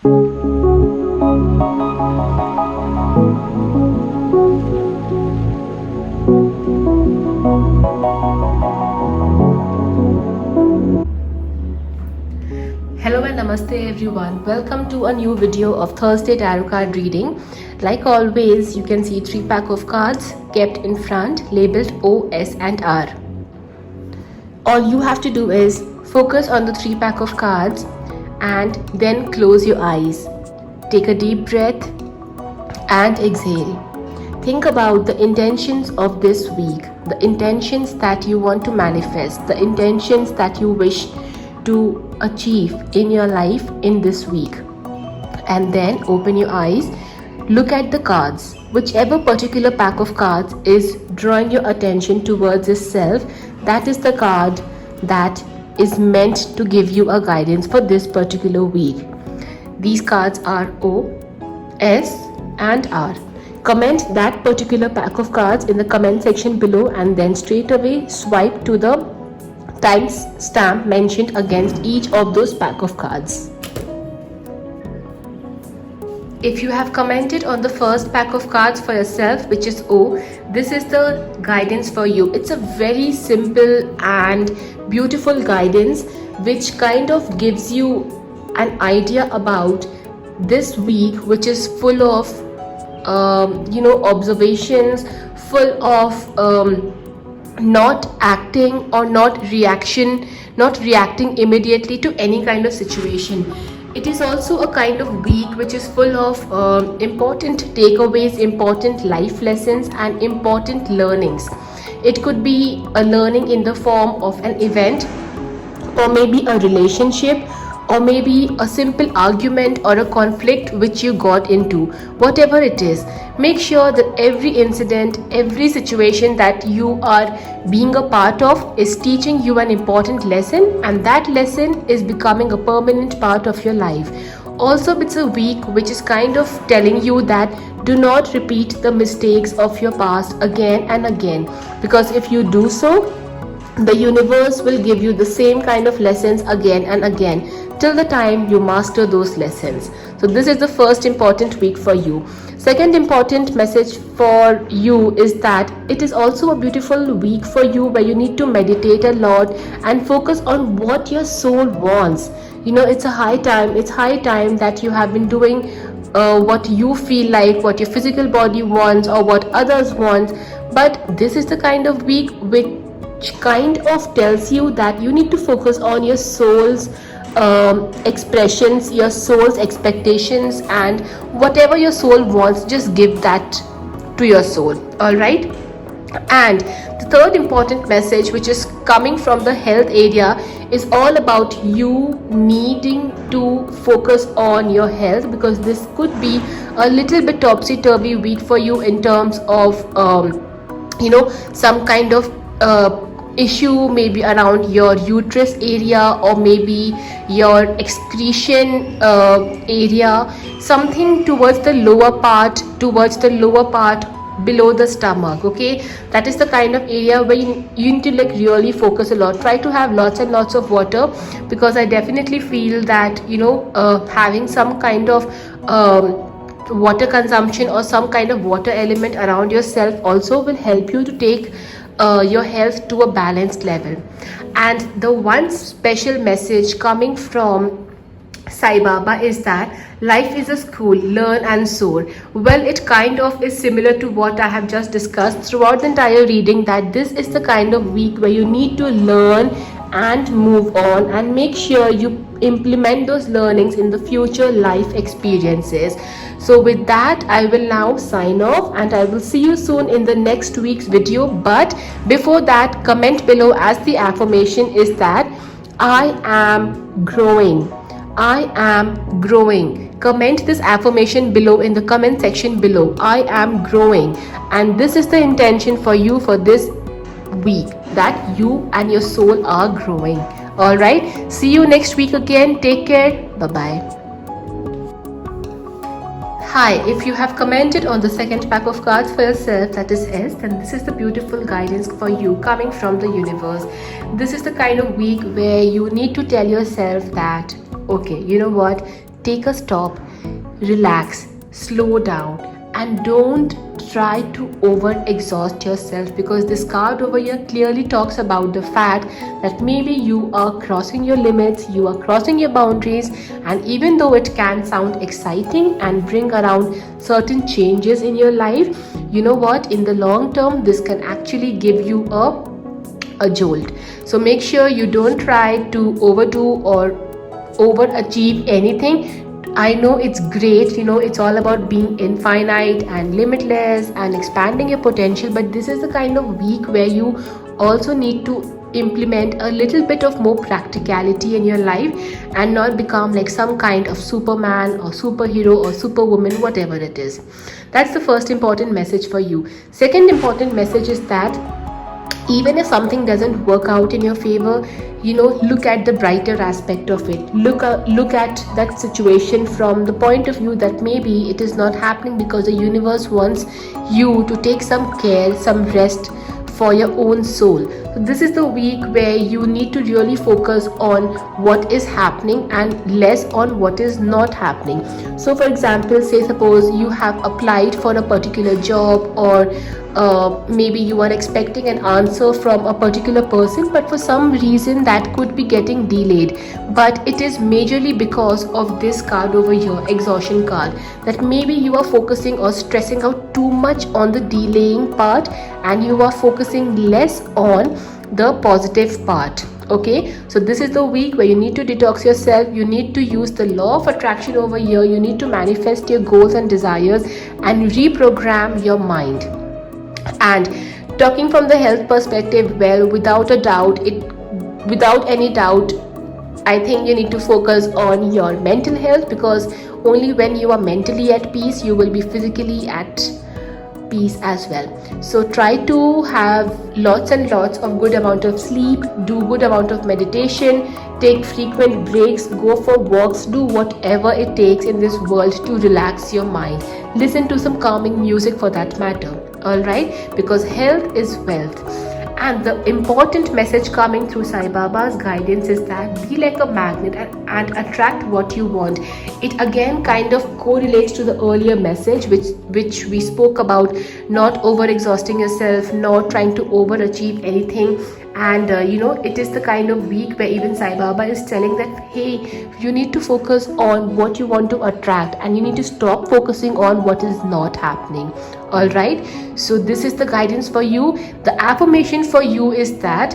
Hello and namaste everyone. Welcome to a new video of Thursday tarot card reading. Like always, you can see 3 pack of cards kept in front labeled O, S and R. All you have to do is focus on the 3 pack of cards and then close your eyes. Take a deep breath and exhale. Think about the intentions of this week, the intentions that you want to manifest, the intentions that you wish to achieve in your life in this week. And then open your eyes, look at the cards. Whichever particular pack of cards is drawing your attention towards itself, that is the card that is meant to give you a guidance for this particular week. These cards are O, S and R. Comment that particular pack of cards in the comment section below and then straight away swipe to the time stamp mentioned against each of those pack of cards. If you have commented on the first pack of cards for yourself, which is O, this is the guidance for you. It's a very simple and beautiful guidance which kind of gives you an idea about this week, which is full of observations, full of not acting or not reacting immediately to any kind of situation. It is also a kind of week which is full of important takeaways, important life lessons and important learnings. It could be a learning in the form of an event, or maybe a relationship, or maybe a simple argument or a conflict which you got into. Whatever it is, make sure that every incident, every situation that you are being a part of is teaching you an important lesson, and that lesson is becoming a permanent part of your life. Also, it's a week which is kind of telling you that do not repeat the mistakes of your past again and again, because if you do so, the universe will give you the same kind of lessons again and again till the time you master those lessons. So this is the first important week for you. Second important message for you is that it is also a beautiful week for you where you need to meditate a lot and focus on what your soul wants. It's high time that you have been doing what you feel like, what your physical body wants or what others want. But this is the kind of week which kind of tells you that you need to focus on your soul's expressions, your soul's expectations, and whatever your soul wants, just give that to your soul. All right. And the third important message, which is coming from the health area, is all about you needing to focus on your health, because this could be a little bit topsy-turvy week for you in terms of some kind of issue, maybe around your uterus area or maybe your excretion area, something towards the lower part below the stomach. Okay, that is the kind of area where you need to really focus a lot. Try to have lots and lots of water, because I definitely feel that having some kind of water consumption or some kind of water element around yourself also will help you to take your health to a balanced level. And the one special message coming from Sai Baba is that life is a school, learn and soar. Well, it kind of is similar to what I have just discussed throughout the entire reading, that this is the kind of week where you need to learn and move on and make sure you implement those learnings in the future life experiences. So with that, I will now sign off and I will see you soon in the next week's video. But before that, comment below as the affirmation is that I am growing. I am growing. Comment this affirmation below in the comment section below. I am growing. And this is the intention for you for this week, that you and your soul are growing. All right. See you next week again. Take care. Bye-bye. Hi, if you have commented on the second pack of cards for yourself, that is S, then this is the beautiful guidance for you coming from the universe. This is the kind of week where you need to tell yourself that, okay, you know what, take a stop, relax, slow down, and don't try to over exhaust yourself, because this card over here clearly talks about the fact that maybe you are crossing your limits, you are crossing your boundaries, and even though it can sound exciting and bring around certain changes in your life, you know what, in the long term this can actually give you a jolt. So make sure you don't try to overdo or overachieve anything. I know it's great, it's all about being infinite and limitless and expanding your potential, but this is the kind of week where you also need to implement a little bit of more practicality in your life and not become like some kind of Superman or superhero or superwoman, whatever it is. That's the first important message for you. Second important message is that even if something doesn't work out in your favor, look at the brighter aspect of it. Look at that situation from the point of view that maybe it is not happening because the universe wants you to take some care, some rest for your own soul. So this is the week where you need to really focus on what is happening and less on what is not happening. So for example, say suppose you have applied for a particular job, or maybe you are expecting an answer from a particular person, but for some reason that could be getting delayed, but it is majorly because of this card over here, exhaustion card, that maybe you are focusing or stressing out too much on the delaying part and you are focusing less on the positive part. Okay, so this is the week where you need to detox yourself. You need to use the law of attraction over here. You need to manifest your goals and desires and reprogram your mind. And talking from the health perspective, well, without any doubt, I think you need to focus on your mental health, because only when you are mentally at peace, you will be physically at peace as well. So try to have lots and lots of good amount of sleep, do good amount of meditation, take frequent breaks, go for walks, do whatever it takes in this world to relax your mind. Listen to some calming music for that matter. All right, because health is wealth. And the important message coming through Sai Baba's guidance is that be like a magnet and attract what you want. It again kind of correlates to the earlier message which we spoke about, not over exhausting yourself, not trying to overachieve anything. And it is the kind of week where even Sai Baba is telling that, hey, you need to focus on what you want to attract and you need to stop focusing on what is not happening. All right, so this is the guidance for you. The affirmation for you is that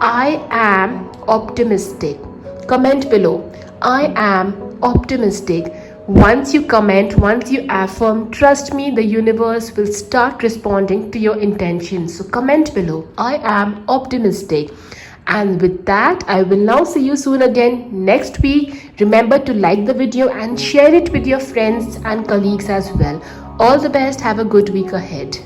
I am optimistic. Comment below, I am optimistic. Once you comment, once you affirm, trust me, the universe will start responding to your intentions. So comment below, I am optimistic. And with that, I will now see you soon again next week. Remember to like the video and share it with your friends and colleagues as well. All the best. Have a good week ahead.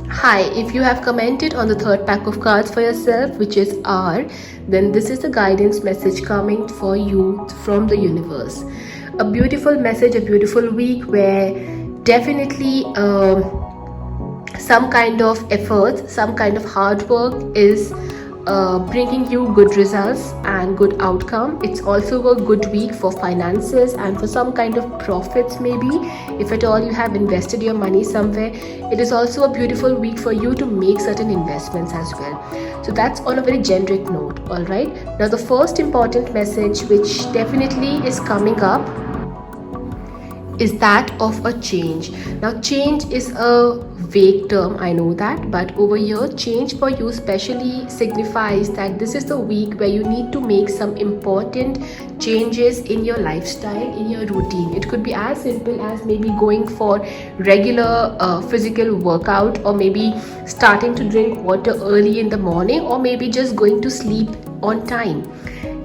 Hi, if you have commented on the third pack of cards for yourself, which is R, then this is the guidance message coming for you from the universe. A beautiful message, a beautiful week where definitely some kind of effort, some kind of hard work is bringing you good results and good outcome. It's also a good week for finances and for some kind of profits, maybe if at all you have invested your money somewhere. It is also a beautiful week for you to make certain investments as well. So that's on a very generic note. All right, now the first important message which definitely is coming up is that of a change. Now change is a vague term, I know that, but over here change for you specially signifies that this is the week where you need to make some important changes in your lifestyle, in your routine. It could be as simple as maybe going for regular physical workout, or maybe starting to drink water early in the morning, or maybe just going to sleep on time.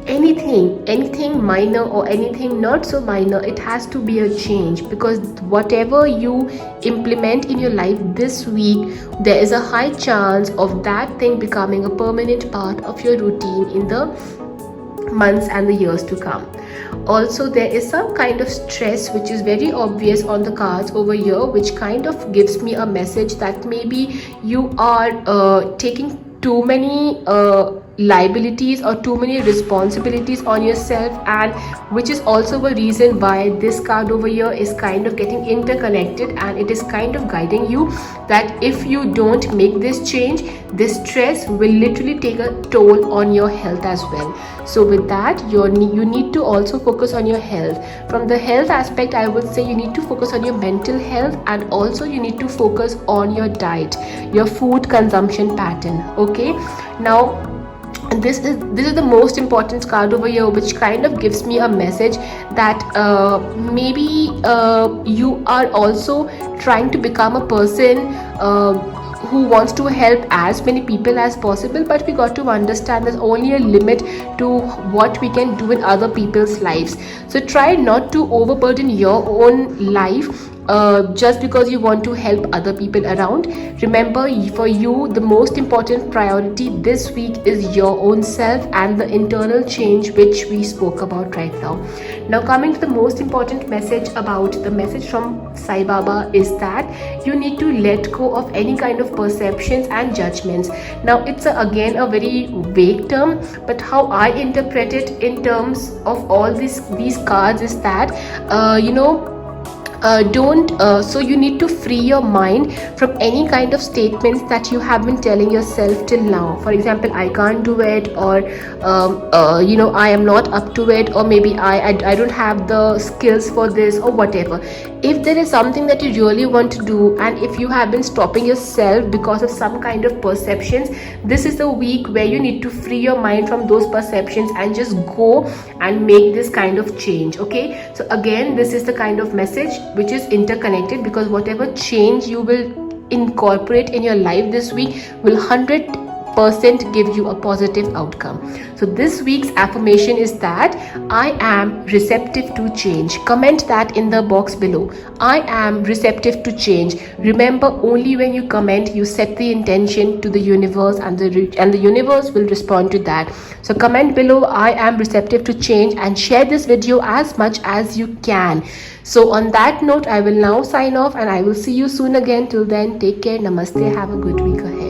Anything minor or anything not so minor, it has to be a change, because whatever you implement in your life this week, there is a high chance of that thing becoming a permanent part of your routine in the months and the years to come. Also, there is some kind of stress which is very obvious on the cards over here, which kind of gives me a message that maybe you are taking too many liabilities or too many responsibilities on yourself, and which is also a reason why this card over here is kind of getting interconnected, and it is kind of guiding you that if you don't make this change, this stress will literally take a toll on your health as well. So with that, you need to also focus on your health. From the health aspect, I would say you need to focus on your mental health, and also you need to focus on your diet, your food consumption pattern. Okay, now this is the most important card over here, which kind of gives me a message that maybe you are also trying to become a person who wants to help as many people as possible, but we got to understand there's only a limit to what we can do in other people's lives. So try not to overburden your own life just because you want to help other people around. Remember, for you, the most important priority this week is your own self and the internal change which we spoke about right now. Now coming to the most important message about the message from Sai Baba is that you need to let go of any kind of perceptions and judgments. Now it's again a very vague term, but how I interpret it in terms of all these cards is that so you need to free your mind from any kind of statements that you have been telling yourself till now. For example, I can't do it, or I am not up to it, or maybe I don't have the skills for this, or whatever. If there is something that you really want to do, and if you have been stopping yourself because of some kind of perceptions, this is the week where you need to free your mind from those perceptions and just go and make this kind of change. Okay, so again, this is the kind of message which is interconnected, because whatever change you will incorporate in your life this week will 100% give you a positive outcome. So this week's affirmation is that I am receptive to change. Comment that in the box below. I am receptive to change. Remember, only when you comment, you set the intention to the universe, and the universe will respond to that. So comment below, I am receptive to change, and share this video as much as you can. So on that note, I will now sign off, and I will see you soon again. Till then, take care. Namaste. Have a good week ahead.